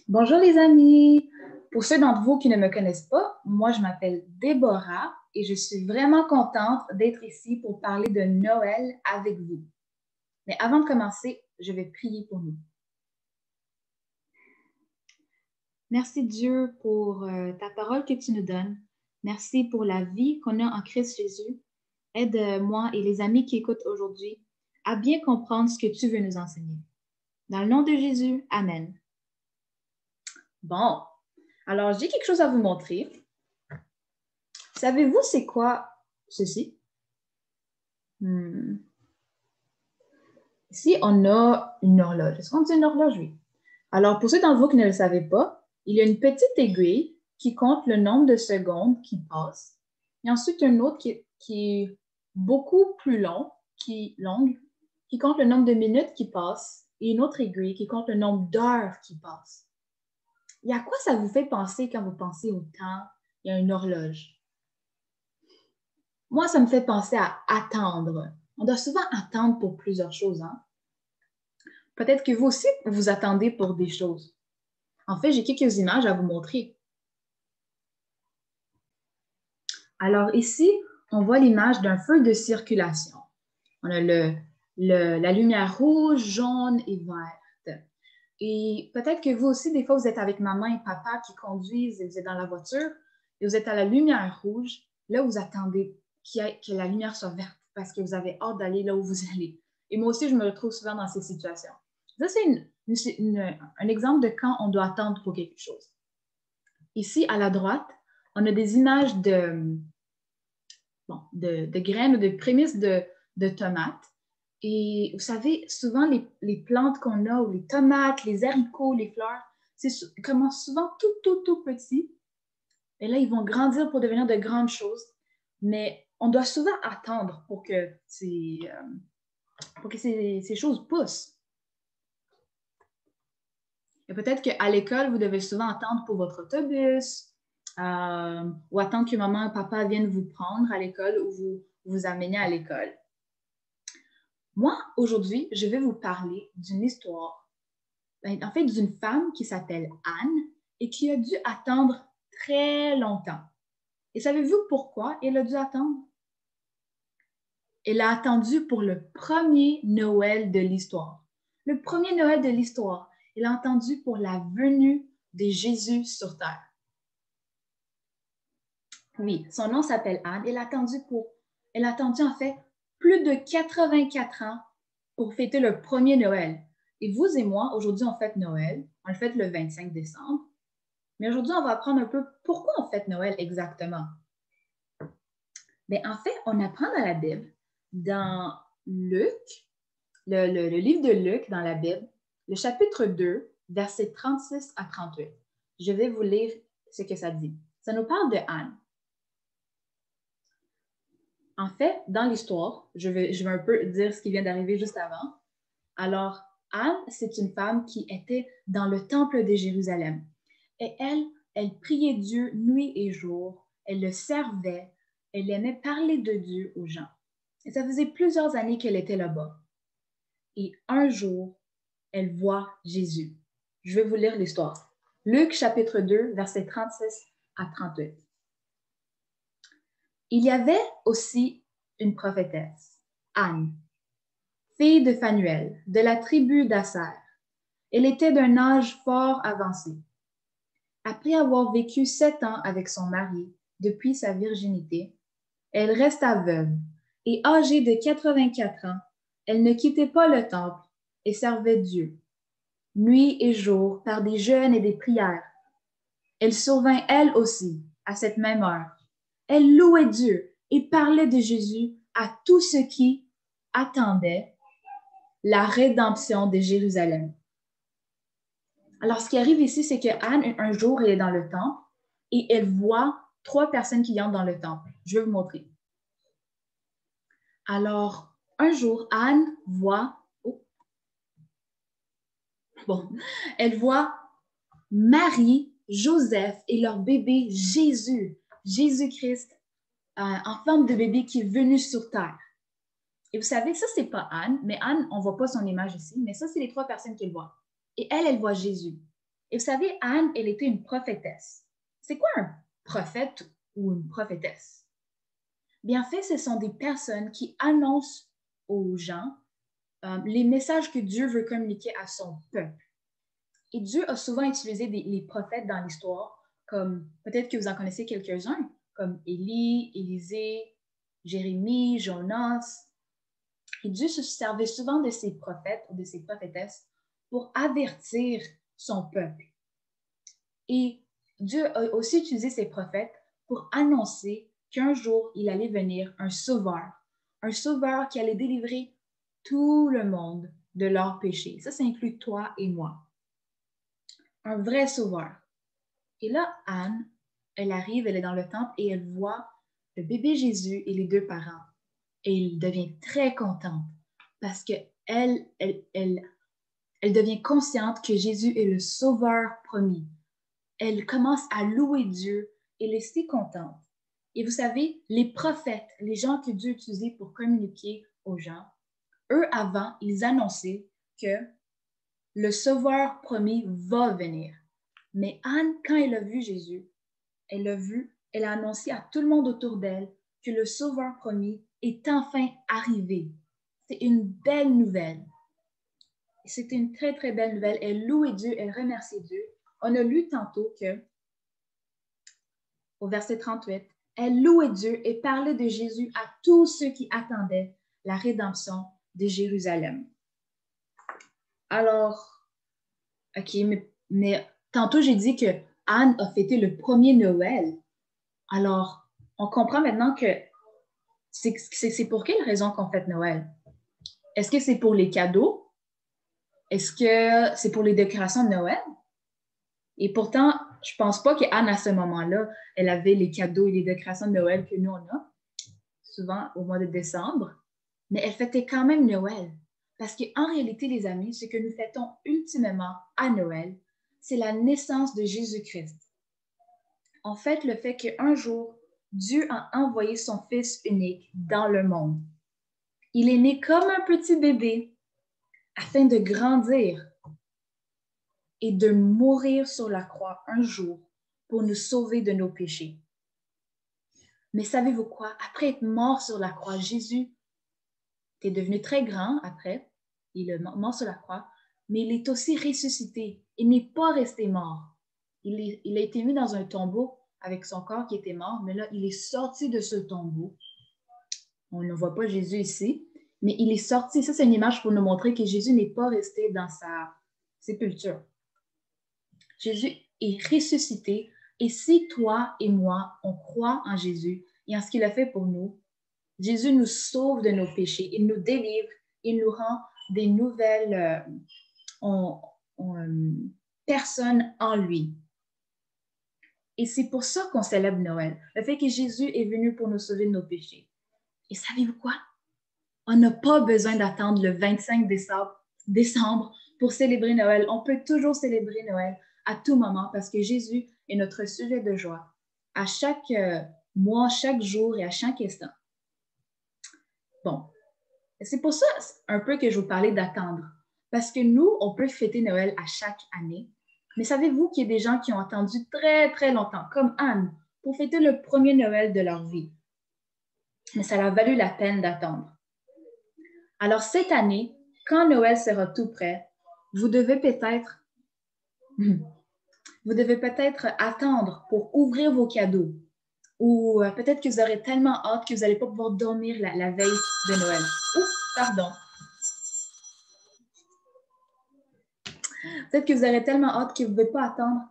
Bonjour les amis! Pour ceux d'entre vous qui ne me connaissent pas, moi je m'appelle Déborah et je suis vraiment contente d'être ici pour parler de Noël avec vous. Mais avant de commencer, je vais prier pour nous. Merci Dieu pour ta parole que tu nous donnes. Merci pour la vie qu'on a en Christ Jésus. Aide-moi et les amis qui écoutent aujourd'hui à bien comprendre ce que tu veux nous enseigner. Dans le nom de Jésus, Amen. Bon, alors j'ai quelque chose à vous montrer. Savez-vous c'est quoi ceci? Ici, on a une horloge. Est-ce qu'on dit une horloge? Oui. Alors, pour ceux d'entre vous qui ne le savaient pas, il y a une petite aiguille qui compte le nombre de secondes qui passent. Et ensuite, une autre qui est beaucoup plus longue, qui compte le nombre de minutes qui passent. Et une autre aiguille qui compte le nombre d'heures qui passent. Et à quoi ça vous fait penser quand vous pensez au temps et à une horloge? Moi, ça me fait penser à attendre. On doit souvent attendre pour plusieurs choses, hein? Peut-être que vous aussi, vous attendez pour des choses. En fait, j'ai quelques images à vous montrer. Alors ici, on voit l'image d'un feu de circulation. On a la lumière rouge, jaune et verte. Et peut-être que vous aussi, des fois, vous êtes avec maman et papa qui conduisent et vous êtes dans la voiture et vous êtes à la lumière rouge. Là, vous attendez que la lumière soit verte parce que vous avez hâte d'aller là où vous allez. Et moi aussi, je me retrouve souvent dans ces situations. Ça, c'est un exemple de quand on doit attendre pour quelque chose. Ici, à la droite, on a des images de graines ou de prémices de tomates. Et vous savez, souvent, les plantes qu'on a, ou les tomates, les haricots, les fleurs, commencent souvent tout petits. Et là, ils vont grandir pour devenir de grandes choses. Mais on doit souvent attendre pour que ces choses poussent. Et peut-être qu'à l'école, vous devez souvent attendre pour votre autobus ou attendre que maman et papa viennent vous prendre à l'école ou vous amener à l'école. Moi, aujourd'hui, je vais vous parler d'une histoire, en fait, d'une femme qui s'appelle Anne et qui a dû attendre très longtemps. Et savez-vous pourquoi elle a dû attendre? Elle a attendu pour le premier Noël de l'histoire. Le premier Noël de l'histoire. Elle a attendu pour la venue de Jésus sur terre. Oui, son nom s'appelle Anne. Elle a attendu en fait plus de 84 ans pour fêter le premier Noël. Et vous et moi, aujourd'hui, on fête Noël. On le fête le 25 décembre. Mais aujourd'hui, on va apprendre un peu pourquoi on fête Noël exactement. Bien, en fait, on apprend dans la Bible, dans Luc, le livre de Luc dans la Bible, le chapitre 2, versets 36 à 38. Je vais vous lire ce que ça dit. Ça nous parle de Anne. En fait, dans l'histoire, je vais un peu dire ce qui vient d'arriver juste avant. Alors, Anne, c'est une femme qui était dans le temple de Jérusalem. Et elle priait Dieu nuit et jour. Elle le servait. Elle aimait parler de Dieu aux gens. Et ça faisait plusieurs années qu'elle était là-bas. Et un jour, elle voit Jésus. Je vais vous lire l'histoire. Luc chapitre 2, versets 36 à 38. Il y avait aussi une prophétesse, Anne, fille de Phanuel, de la tribu d'Aser. Elle était d'un âge fort avancé. Après avoir vécu 7 ans avec son mari depuis sa virginité, elle resta veuve et âgée de 84 ans, elle ne quittait pas le temple et servait Dieu, nuit et jour, par des jeûnes et des prières. Elle survint elle aussi à cette même heure. Elle louait Dieu et parlait de Jésus à tous ceux qui attendaient la rédemption de Jérusalem. Alors, ce qui arrive ici, c'est que Anne, un jour, elle est dans le temple et elle voit 3 personnes qui entrent dans le temple. Je vais vous montrer. Alors, un jour, Anne voit... elle voit Marie, Joseph et leur bébé Jésus, Jésus-Christ, en forme de bébé qui est venu sur terre. Et vous savez, ça, c'est pas Anne, mais Anne, on ne voit pas son image ici, mais ça, c'est les 3 personnes qu'elle voit. Et elle voit Jésus. Et vous savez, Anne, elle était une prophétesse. C'est quoi un prophète ou une prophétesse? Bien fait, ce sont des personnes qui annoncent aux gens les messages que Dieu veut communiquer à son peuple. Et Dieu a souvent utilisé les prophètes dans l'histoire, comme peut-être que vous en connaissez quelques-uns, comme Élie, Élisée, Jérémie, Jonas. Et Dieu se servait souvent de ces prophètes ou de ces prophétesses pour avertir son peuple. Et Dieu a aussi utilisé ces prophètes pour annoncer qu'un jour, il allait venir un sauveur qui allait délivrer tout le monde de leurs péchés. Ça inclut toi et moi. Un vrai sauveur. Et là, Anne, elle arrive, elle est dans le temple et elle voit le bébé Jésus et les deux parents. Et elle devient très contente parce qu'elle elle devient consciente que Jésus est le sauveur promis. Elle commence à louer Dieu et elle est si contente. Et vous savez, les prophètes, les gens que Dieu utilisait pour communiquer aux gens, eux, avant, ils annonçaient que le sauveur promis va venir. Mais Anne, quand elle a vu Jésus, elle l'a vu, elle a annoncé à tout le monde autour d'elle que le sauveur promis est enfin arrivé. C'est une belle nouvelle. C'était une très, très belle nouvelle. Elle louait Dieu, elle remerciait Dieu. On a lu tantôt que, au verset 38, elle louait Dieu et parlait de Jésus à tous ceux qui attendaient la rédemption de Jérusalem. Alors, OK, mais tantôt j'ai dit que Anne a fêté le premier Noël. Alors, on comprend maintenant que c'est pour quelle raison qu'on fête Noël? Est-ce que c'est pour les cadeaux? Est-ce que c'est pour les décorations de Noël? Et pourtant, je pense pas qu'Anne, à ce moment-là, elle avait les cadeaux et les décorations de Noël que nous, on a, souvent au mois de décembre. Mais elle fêtait quand même Noël. Parce qu'en réalité, les amis, ce que nous fêtons ultimement à Noël, c'est la naissance de Jésus-Christ. En fait, le fait qu'un jour, Dieu a envoyé son Fils unique dans le monde. Il est né comme un petit bébé afin de grandir et de mourir sur la croix un jour pour nous sauver de nos péchés. Mais savez-vous quoi? Après être mort sur la croix, Jésus est devenu très grand après. Il est mort sur la croix, mais il est aussi ressuscité. Il n'est pas resté mort. Il a été mis dans un tombeau avec son corps qui était mort, mais là, il est sorti de ce tombeau. On ne voit pas Jésus ici, mais il est sorti. Ça, c'est une image pour nous montrer que Jésus n'est pas resté dans sa sépulture. Jésus est ressuscité. Et si toi et moi, on croit en Jésus et en ce qu'il a fait pour nous, Jésus nous sauve de nos péchés, il nous délivre, il nous rend des nouvelles personnes en lui. Et c'est pour ça qu'on célèbre Noël, le fait que Jésus est venu pour nous sauver de nos péchés. Et savez-vous quoi? On n'a pas besoin d'attendre le 25 décembre pour célébrer Noël. On peut toujours célébrer Noël à tout moment parce que Jésus est notre sujet de joie à chaque mois, chaque jour et à chaque instant. Bon, c'est pour ça un peu que je vous parlais d'attendre. Parce que nous, on peut fêter Noël à chaque année. Mais savez-vous qu'il y a des gens qui ont attendu très, très longtemps, comme Anne, pour fêter le premier Noël de leur vie. Mais ça leur a valu la peine d'attendre. Alors cette année, quand Noël sera tout près, vous devez peut-être attendre pour ouvrir vos cadeaux. Ou peut-être que vous aurez tellement hâte que vous n'allez pas pouvoir dormir la veille de Noël. Ouf, pardon. Peut-être que vous aurez tellement hâte que vous ne pouvez pas attendre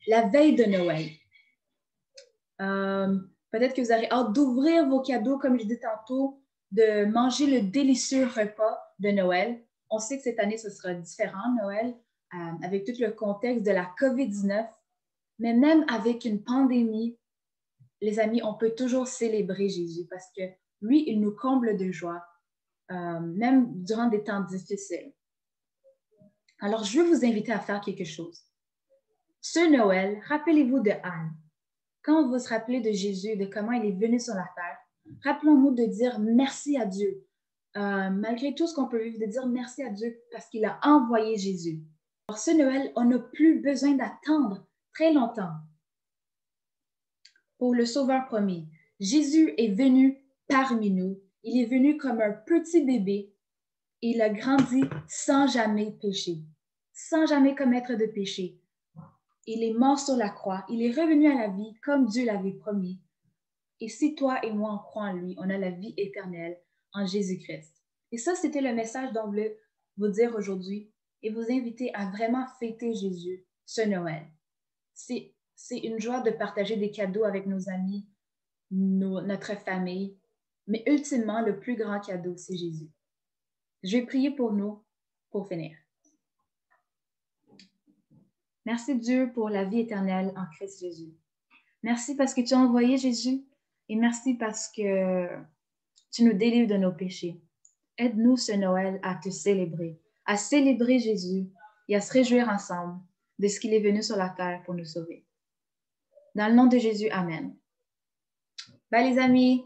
la veille de Noël. Peut-être que vous aurez hâte d'ouvrir vos cadeaux, comme je disais tantôt, de manger le délicieux repas de Noël. On sait que cette année, ce sera différent, Noël, avec tout le contexte de la COVID-19. Mais même avec une pandémie, les amis, on peut toujours célébrer Jésus parce que lui, il nous comble de joie, même durant des temps difficiles. Alors, je veux vous inviter à faire quelque chose. Ce Noël, rappelez-vous de Anne. Quand vous vous rappelez de Jésus, de comment il est venu sur la terre, rappelons-nous de dire merci à Dieu. Malgré tout ce qu'on peut vivre, de dire merci à Dieu parce qu'il a envoyé Jésus. Alors, ce Noël, on n'a plus besoin d'attendre très longtemps pour le Sauveur promis. Jésus est venu parmi nous. Il est venu comme un petit bébé et il a grandi sans jamais pécher, sans jamais commettre de péché. Il est mort sur la croix. Il est revenu à la vie comme Dieu l'avait promis. Et si toi et moi, on croit en lui, on a la vie éternelle en Jésus-Christ. Et ça, c'était le message dont je voulais vous dire aujourd'hui et vous inviter à vraiment fêter Jésus ce Noël. C'est une joie de partager des cadeaux avec nos amis, notre famille, mais ultimement, le plus grand cadeau, c'est Jésus. Je vais prier pour nous pour finir. Merci Dieu pour la vie éternelle en Christ Jésus. Merci parce que tu as envoyé Jésus et merci parce que tu nous délivres de nos péchés. Aide-nous ce Noël à te célébrer, à célébrer Jésus et à se réjouir ensemble de ce qu'il est venu sur la terre pour nous sauver. Dans le nom de Jésus, Amen. Bye les amis!